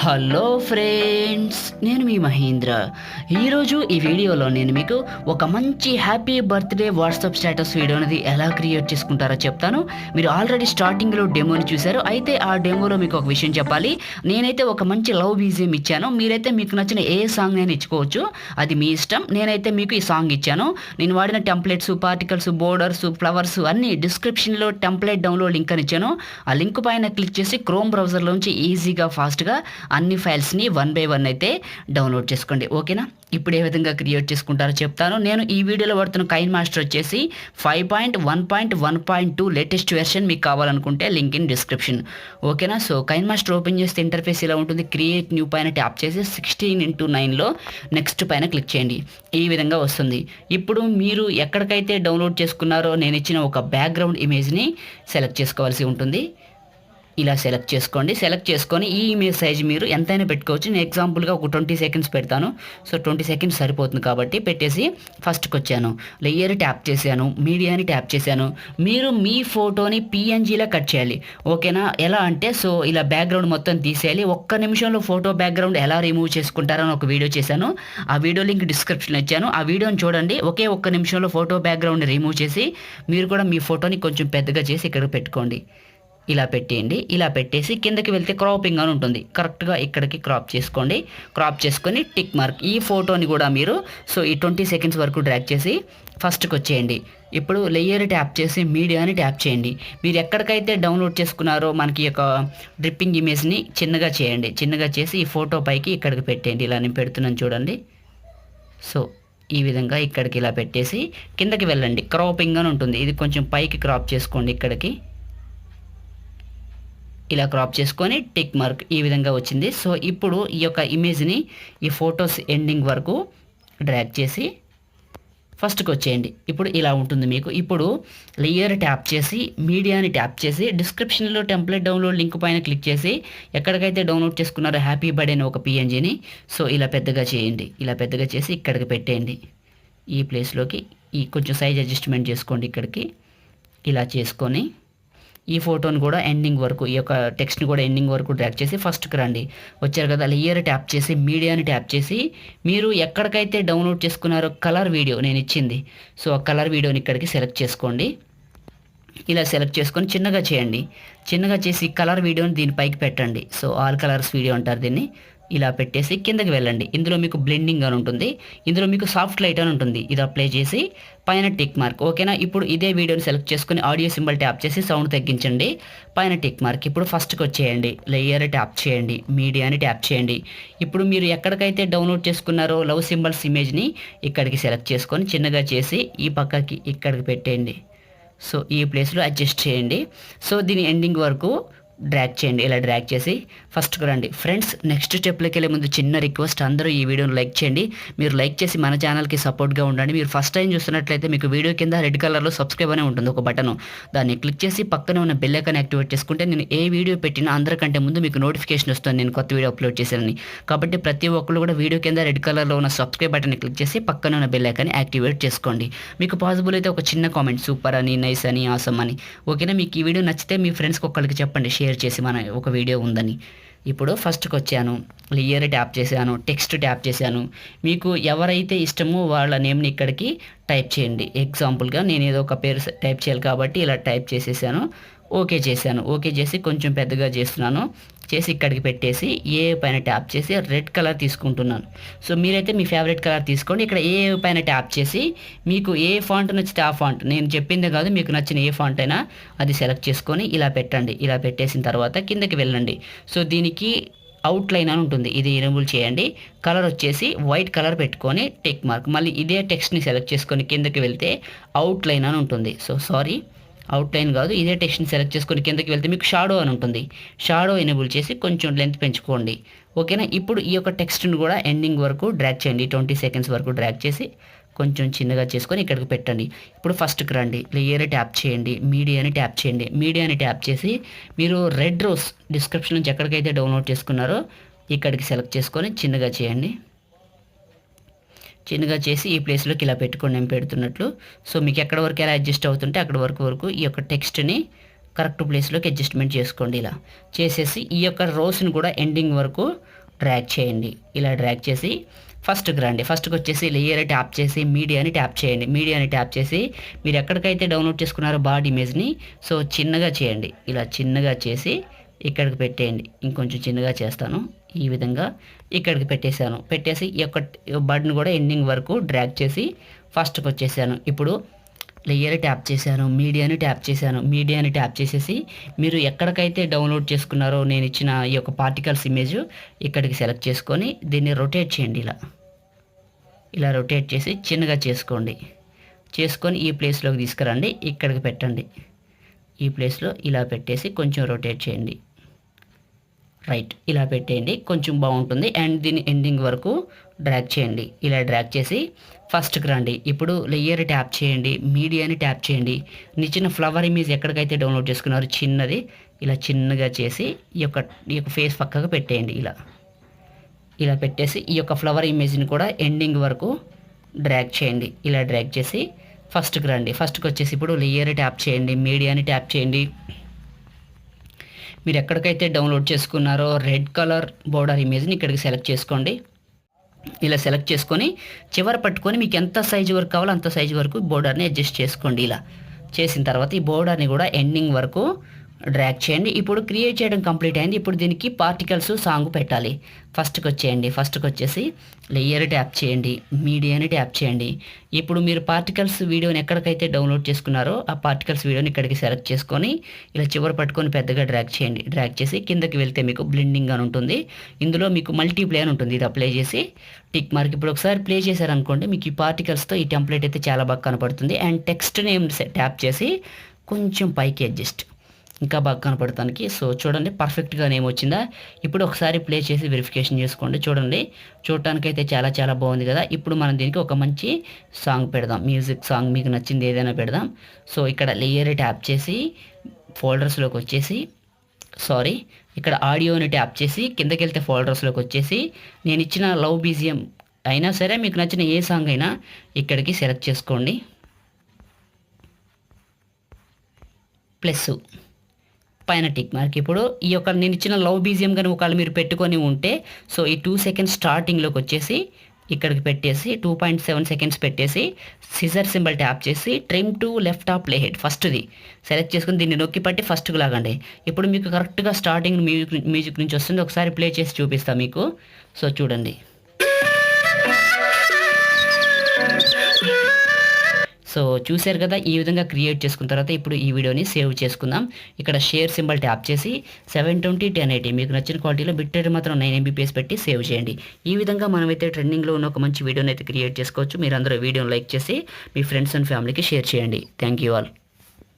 Hello friends, నేను మీ మహేంద్ర. ఈరోజు ఈ వీడియోలో నేను మీకు ఒక మంచి happy birthday WhatsApp status video అనేది ఎలా క్రియేట్ చేసుకుంటారో చెప్తాను. మీరు ఆల్రెడీ స్టార్టింగ్లో డెమోని చూశారు. అయితే ఆ డెమోలో మీకు ఒక విషయం చెప్పాలి. నేనైతే ఒక మంచి లవ్ బీజిఎం ఇచ్చాను. మీరైతే మీకు నచ్చిన ఏ సాంగ్ నేను ఇచ్చుకోవచ్చు, అది మీ ఇష్టం. నేనైతే మీకు ఈ సాంగ్ ఇచ్చాను. నేను వాడిన టెంప్లెట్స్, పార్టికల్స్, బోర్డర్స్, ఫ్లవర్స్ అన్నీ డిస్క్రిప్షన్లో టెంప్లెట్ డౌన్లోడ్ లింక్ అని ఇచ్చాను. ఆ లింక్ పైన క్లిక్ చేసి క్రోమ్ బ్రౌజర్లోంచి ఈజీగా ఫాస్ట్గా అన్ని ఫైల్స్ని 1 by 1 అయితే డౌన్లోడ్ చేసుకోండి. ఓకేనా? ఇప్పుడు ఏ విధంగా క్రియేట్ చేసుకుంటారో చెప్తాను. నేను ఈ వీడియోలో వాడుతున్న కైన్మాస్టర్ వచ్చేసి 5.1.1.2 లేటెస్ట్ వెర్షన్. మీకు కావాలనుకుంటే లింక్ ఇన్ డిస్క్రిప్షన్. ఓకేనా? సో కైన్మాస్టర్ ఓపెన్ చేస్తే ఇంటర్ఫేస్ ఇలా ఉంటుంది. క్రియేట్ న్యూ పైన ట్యాప్ చేసి 16:9లో నెక్స్ట్ పైన క్లిక్ చేయండి. ఈ విధంగా వస్తుంది. ఇప్పుడు మీరు ఎక్కడికైతే డౌన్లోడ్ చేసుకున్నారో నేను ఇచ్చిన ఒక బ్యాక్గ్రౌండ్ ఇమేజ్ని సెలెక్ట్ చేసుకోవాల్సి ఉంటుంది. ఇలా సెలెక్ట్ చేసుకోండి. సెలెక్ట్ చేసుకొని ఈ ఇమేజ్ సైజ్ మీరు ఎంతైనా పెట్టుకోవచ్చు. నేను ఎగ్జాంపుల్గా ఒక 20 seconds పెడతాను. సో 20 seconds సరిపోతుంది కాబట్టి పెట్టేసి ఫస్ట్కి వచ్చాను. లేయర్ ట్యాప్ చేశాను, మీడియాని ట్యాప్ చేశాను. మీరు మీ ఫోటోని PNGలా కట్ చేయాలి. ఓకేనా? ఎలా అంటే సో ఇలా బ్యాక్గ్రౌండ్ మొత్తం తీసేయాలి. ఒక్క నిమిషంలో ఫోటో బ్యాక్గ్రౌండ్ ఎలా రిమూవ్ చేసుకుంటారని ఒక వీడియో చేశాను. ఆ వీడియో లింక్ డిస్క్రిప్షన్లో ఇచ్చాను. ఆ వీడియోని చూడండి. ఒక్క నిమిషంలో ఫోటో బ్యాక్గ్రౌండ్ రిమూవ్ చేసి మీరు కూడా మీ ఫోటోని కొంచెం పెద్దగా చేసి ఇక్కడ పెట్టుకోండి. ఇలా పెట్టేయండి. ఇలా పెట్టేసి కిందకి వెళ్తే క్రాపింగ్ అని ఉంటుంది. కరెక్ట్గా ఇక్కడికి క్రాప్ చేసుకోండి. క్రాప్ చేసుకొని టిక్ మార్క్. ఈ ఫోటోని కూడా మీరు సో ఈ 20 seconds వరకు డ్రాగ్ చేసి ఫస్ట్కి వచ్చేయండి. ఇప్పుడు లేయర్ ట్యాప్ చేసి మీడియాని ట్యాప్ చేయండి. మీరు ఎక్కడికైతే డౌన్లోడ్ చేసుకున్నారో మనకి ఒక డ్రిప్పింగ్ ఇమేజ్ని చిన్నగా చేయండి. చిన్నగా చేసి ఈ ఫోటో పైకి ఇక్కడికి పెట్టేయండి. ఇలా నేను పెడుతున్నాను చూడండి. సో ఈ విధంగా ఇక్కడికి ఇలా పెట్టేసి కిందకి వెళ్ళండి. క్రాపింగ్ అని ఉంటుంది. ఇది కొంచెం పైకి క్రాప్ చేసుకోండి. ఇక్కడికి ఇలా క్రాప్ చేసుకొని టిక్ మార్క్. ఈ విధంగా వచ్చింది. సో ఇప్పుడు ఈ యొక్క ఇమేజ్ని ఈ ఫొటోస్ ఎండింగ్ వరకు డ్రాగ్ చేసి ఫస్ట్కి వచ్చేయండి. ఇప్పుడు ఇలా ఉంటుంది మీకు. ఇప్పుడు లేయర్ ట్యాప్ చేసి మీడియాని ట్యాప్ చేసి డిస్క్రిప్షన్లో టెంప్లెట్ డౌన్లోడ్ లింక్ పైన క్లిక్ చేసి ఎక్కడికైతే డౌన్లోడ్ చేసుకున్నారో హ్యాపీ బర్త్డే అని ఒక PNGని సో ఇలా పెద్దగా చేయండి. ఇలా పెద్దగా చేసి ఇక్కడికి పెట్టేయండి. ఈ ప్లేస్లోకి ఈ కొంచెం సైజ్ అడ్జస్ట్మెంట్ చేసుకోండి. ఇక్కడికి ఇలా చేసుకొని ఈ ఫోటోని కూడా ఎండింగ్ వరకు ఈ యొక్క టెక్స్ట్ని కూడా ఎండింగ్ వరకు డ్రాగ్ చేసి ఫస్ట్కి రండి. వచ్చారు కదా, లేయర్ ట్యాప్ చేసి మీడియాని ట్యాప్ చేసి మీరు ఎక్కడికైతే డౌన్లోడ్ చేసుకున్నారో కలర్ వీడియో నేను ఇచ్చింది. సో ఆ కలర్ వీడియోని ఇక్కడికి సెలెక్ట్ చేసుకోండి. ఇలా సెలెక్ట్ చేసుకొని చిన్నగా చేయండి. చిన్నగా చేసి కలర్ వీడియోని దీనిపైకి పెట్టండి. సో ఆల్ కలర్స్ వీడియో అంటారు దీన్ని. ఇలా పెట్టేసి కిందకి వెళ్ళండి. ఇందులో మీకు బ్లెండింగ్ అని ఉంటుంది. ఇందులో మీకు సాఫ్ట్ లైట్ అని ఉంటుంది. ఇది అప్లై చేసి పైన టిక్ మార్క్. ఓకేనా? ఇప్పుడు ఇదే వీడియోని సెలెక్ట్ చేసుకుని ఆడియో సింబల్ ట్యాప్ చేసి సౌండ్ తగ్గించండి. పైన టిక్ మార్క్. ఇప్పుడు ఫస్ట్కి వచ్చేయండి. లేయర్ ట్యాప్ చేయండి, మీడియాని ట్యాప్ చేయండి. ఇప్పుడు మీరు ఎక్కడికైతే డౌన్లోడ్ చేసుకున్నారో లవ్ సింబల్స్ ఇమేజ్ని ఇక్కడికి సెలెక్ట్ చేసుకొని చిన్నగా చేసి ఈ పక్కకి ఇక్కడికి పెట్టేయండి. సో ఈ ప్లేస్లో అడ్జస్ట్ చేయండి. సో దీని ఎండింగ్ వరకు డ్రాగ్ చేయండి. ఇలా డ్రాగ్ చేసి ఫస్ట్కి రండి. ఫ్రెండ్స్, నెక్స్ట్ స్టెప్లోకి వెళ్ళే ముందు చిన్న రిక్వెస్ట్, అందరూ ఈ వీడియోని లైక్ చేయండి. మీరు లైక్ చేసి మన ఛానల్కి సపోర్ట్గా ఉండండి. మీరు ఫస్ట్ టైం చూస్తున్నట్లయితే మీకు వీడియో కింద రెడ్ కలర్లో సబ్స్క్రైబ్ అనే ఉంటుంది ఒక బటన్. దాన్ని క్లిక్ చేసి పక్కనే ఉన్న బెల్ ఐకాన్ యాక్టివేట్ చేసుకుంటే నేను ఏ వీడియో పెట్టినా అందరికంటే ముందు మీకు నోటిఫికేషన్ వస్తుంది నేను కొత్త వీడియో అప్లోడ్ చేశానని. కాబట్టి ప్రతి ఒక్కరు కూడా వీడియో కింద రెడ్ కలర్లో ఉన్న సబ్స్క్రైబ్ బటన్ని క్లిక్ చేసి పక్కనే ఉన్న బెల్ ఐకాన్ యాక్టివేట్ చేసుకోండి. మీకు పాసిబుల్ అయితే ఒక చిన్న కామెంట్ సూపర్ అని, నైస్ అని, ఆసమ్ అని. ఓకేనా? మీకు ఈ వీడియో నచ్చితే మీ ఫ్రెండ్స్కి ఒక్కరికి చెప్పండి, షేర్ చేసి మన ఒక వీడియో ఉందని. ఇప్పుడు ఫస్ట్కి వచ్చాను. లేయర్ ట్యాప్ చేశాను, టెక్స్ట్ ట్యాప్ చేశాను. మీకు ఎవరైతే ఇష్టమో వాళ్ళ నేమ్ని ఇక్కడికి టైప్ చేయండి. ఎగ్జాంపుల్గా నేను ఏదో ఒక పేరు టైప్ చేయాలి కాబట్టి ఇలా టైప్ చేసేసాను. ఓకే చేశాను. ఓకే చేసి కొంచెం పెద్దగా చేస్తున్నాను. చేసి ఇక్కడికి పెట్టేసి ఏ పైన ట్యాప్ చేసి రెడ్ కలర్ తీసుకుంటున్నాను. సో మీరైతే మీ ఫేవరెట్ కలర్ తీసుకోండి. ఇక్కడ ఏ పైన ట్యాప్ చేసి మీకు ఏ ఫాంట్ నచ్చితే ఆ ఫాంట్, నేను చెప్పిందే కాదు, మీకు నచ్చిన ఏ ఫాంట్ అయినా అది సెలెక్ట్ చేసుకొని ఇలా పెట్టండి. ఇలా పెట్టేసిన తర్వాత కిందకి వెళ్ళండి. సో దీనికి అవుట్లైన్ అని ఉంటుంది. ఇది ఎనేబుల్ చేయండి. కలర్ వచ్చేసి వైట్ కలర్ పెట్టుకొని టిక్ మార్క్. మళ్ళీ ఇదే టెక్స్ట్ని సెలెక్ట్ చేసుకొని కిందకి వెళ్తే అవుట్లైన్ అని ఉంటుంది. సో సారీ, అవుట్లైన్ కాదు, ఇదే టెక్స్ట్ని సెలెక్ట్ చేసుకొని కిందకి వెళ్తే మీకు షాడో అని ఉంటుంది. షాడో ఎనేబుల్ చేసి కొంచెం లెంత్ పెంచుకోండి. ఓకేనా? ఇప్పుడు ఈ యొక్క టెక్స్ట్ని కూడా ఎండింగ్ వరకు డ్రాగ్ చేయండి. 20 seconds వరకు డ్రాగ్ చేసి కొంచెం చిన్నగా చేసుకొని ఇక్కడికి పెట్టండి. ఇప్పుడు ఫస్ట్కి రండి. లేయర్ ట్యాప్ చేయండి, మీడియాని ట్యాప్ చేయండి. మీడియాని ట్యాప్ చేసి మీరు రెడ్ రోజ్ డిస్క్రిప్షన్ నుంచి ఎక్కడికైతే డౌన్లోడ్ చేసుకున్నారో ఇక్కడికి సెలెక్ట్ చేసుకొని చిన్నగా చేయండి. చిన్నగా చేసి ఈ ప్లేస్లోకి ఇలా పెట్టుకోండి నేను పెడుతున్నట్లు. సో మీకు ఎక్కడ వరకు ఎలా అడ్జస్ట్ అవుతుంటే అక్కడ వరకు ఈ యొక్క టెక్స్ట్ని కరెక్ట్ ప్లేస్లోకి అడ్జస్ట్మెంట్ చేసుకోండి. ఇలా చేసేసి ఈ యొక్క రోస్ని కూడా ఎండింగ్ వరకు డ్రాగ్ చేయండి. ఇలా డ్రాగ్ చేసి ఫస్ట్కి రండి. ఫస్ట్కి వచ్చేసి లేయర్ ట్యాప్ చేసి మీడియాని ట్యాప్ చేయండి. మీడియాని ట్యాప్ చేసి మీరు ఎక్కడికైతే డౌన్లోడ్ చేసుకున్నారో బాడ్ ఇమేజ్ని సో చిన్నగా చేయండి. ఇలా చిన్నగా చేసి ఇక్కడికి పెట్టేయండి. ఇంకొంచెం చిన్నగా చేస్తాను. ఈ విధంగా ఇక్కడికి పెట్టేశాను. పెట్టేసి ఈ యొక్క బడ్ని కూడా ఎండింగ్ వరకు డ్రాగ్ చేసి ఫస్ట్కి వచ్చేసాను. ఇప్పుడు లేయర్ ట్యాప్ చేశాను, మీడియాని ట్యాప్ చేశాను. మీడియాని ట్యాప్ చేసేసి మీరు ఎక్కడికైతే డౌన్లోడ్ చేసుకున్నారో నేను ఇచ్చిన ఈ యొక్క పార్టికల్స్ ఇమేజ్ ఇక్కడికి సెలెక్ట్ చేసుకొని దీన్ని రొటేట్ చేయండి. ఇలా రొటేట్ చేసి చిన్నగా చేసుకోండి. చేసుకొని ఈ ప్లేస్లోకి తీసుకురండి. ఇక్కడికి పెట్టండి. ఈ ప్లేస్లో ఇలా పెట్టేసి కొంచెం రొటేట్ చేయండి. రైట్, ఇలా పెట్టేయండి. కొంచెం బాగుంటుంది. అండ్ దీన్ని ఎండింగ్ వరకు డ్రాగ్ చేయండి. ఇలా డ్రాగ్ చేసి ఫస్ట్కి రండి. ఇప్పుడు లేయర్ ట్యాప్ చేయండి, మీడియాని ట్యాప్ చేయండి. నిచ్చిన ఫ్లవర్ ఇమేజ్ ఎక్కడికైతే డౌన్లోడ్ చేసుకున్నారో చిన్నది ఇలా చిన్నగా చేసి ఈ యొక్క ఫేస్ పక్కకు పెట్టేయండి. ఇలా పెట్టేసి ఈ యొక్క ఫ్లవర్ ఇమేజ్ని కూడా ఎండింగ్ వరకు డ్రాగ్ చేయండి. ఇలా డ్రాగ్ చేసి ఫస్ట్కి రండి. ఫస్ట్కి వచ్చేసి ఇప్పుడు లేయర్ ట్యాప్ చేయండి, మీడియాని ట్యాప్ చేయండి. మీరు ఎక్కడికైతే డౌన్లోడ్ చేసుకున్నారో రెడ్ కలర్ బోర్డర్ ఇమేజ్ని ఇక్కడికి సెలెక్ట్ చేసుకోండి. ఇలా సెలెక్ట్ చేసుకొని చివర పట్టుకొని మీకు ఎంత సైజు వరకు కావాలో అంత సైజు వరకు బోర్డర్ని అడ్జస్ట్ చేసుకోండి. ఇలా చేసిన తర్వాత ఈ బోర్డర్ని కూడా ఎండింగ్ వరకు డ్రాగ్ చేయండి. ఇప్పుడు క్రియేట్ చేయడం కంప్లీట్ అయింది. ఇప్పుడు దీనికి పార్టికల్స్ సాంగ్ పెట్టాలి. ఫస్ట్కి వచ్చేయండి. ఫస్ట్కి వచ్చేసి లేయర్ ట్యాప్ చేయండి, మీడియాని ట్యాప్ చేయండి. ఇప్పుడు మీరు పార్టికల్స్ వీడియోని ఎక్కడికైతే డౌన్లోడ్ చేసుకున్నారో ఆ పార్టికల్స్ వీడియోని ఇక్కడికి సెలెక్ట్ చేసుకొని ఇలా చివరి పట్టుకొని పెద్దగా డ్రాగ్ చేయండి. డ్రాగ్ చేసి కిందకి వెళ్తే మీకు బ్లెండింగ్ అని ఉంటుంది. ఇందులో మీకు మల్టీప్లే అని ఉంటుంది. ఇది అప్లై చేసి టిక్ మార్క్. ఇప్పుడు ఒకసారి ప్లే చేశారనుకోండి మీకు ఈ పార్టికల్స్తో ఈ టెంప్లెట్ అయితే చాలా బాగా కనపడుతుంది. అండ్ టెక్స్ట్ నేమ్ ట్యాప్ చేసి కొంచెం పైకి అడ్జస్ట్ ఇంకా బాగా కనపడటానికి. సో చూడండి పర్ఫెక్ట్గా నేమ్ వచ్చిందా. ఇప్పుడు ఒకసారి ప్లే చేసి వెరిఫికేషన్ చేసుకోండి. చూడండి చూడటానికైతే చాలా చాలా బాగుంది కదా. ఇప్పుడు మనం దీనికి ఒక మంచి సాంగ్ పెడదాం. మ్యూజిక్ సాంగ్ మీకు నచ్చింది ఏదైనా పెడదాం. సో ఇక్కడ లేయర్ ట్యాప్ చేసి ఫోల్డర్స్లోకి వచ్చేసి ఇక్కడ ఆడియోని ట్యాప్ చేసి కిందకి వెళ్తే ఫోల్డర్స్లోకి వచ్చేసి నేను ఇచ్చిన లవ్ బీజిఎం అయినా సరే మీకు నచ్చిన ఏ సాంగ్ అయినా ఇక్కడికి సెలెక్ట్ చేసుకోండి. ప్లస్ పైన టిక్ మార్క్. ఇప్పుడు ఈ యొక్క నేను ఇచ్చిన లవ్ బీజిఎం కానీ ఒకవేళ మీరు పెట్టుకొని ఉంటే సో ఈ 2 సెకండ్స్ స్టార్టింగ్లోకి వచ్చేసి ఇక్కడికి పెట్టేసి 2.7 సెకండ్స్ పెట్టేసి సిజర్ సింబల్ ట్యాప్ చేసి trim to left of play head ఫస్ట్ది సెలెక్ట్ చేసుకుని దీన్ని నొక్కి పట్టి ఫస్ట్కి లాగండి. ఇప్పుడు మీకు కరెక్ట్గా స్టార్టింగ్ మ్యూజిక్ నుంచి వస్తుంది. ఒకసారి ప్లే చేసి చూపిస్తాను మీకు. సో చూడండి. సో చూశారు కదా, ఈ విధంగా క్రియేట్ చేసుకున్న తర్వాత ఇప్పుడు ఈ వీడియోని సేవ్ చేసుకుందాం. ఇక్కడ షేర్ సింబల్ ట్యాప్ చేసి 720 1080 మీకు నచ్చిన క్వాలిటీలో బిట్ రేట్ మాత్రం 9 MB పెట్టి సేవ్ చేయండి. ఈ విధంగా మనమైతే ట్రెండింగ్లో ఉన్న ఒక మంచి వీడియోని అయితే క్రియేట్ చేసుకోవచ్చు. మీరు అందరూ వీడియోని లైక్ చేసి మీ ఫ్రెండ్స్ అండ్ ఫ్యామిలీకి షేర్ చేయండి. Thank you all.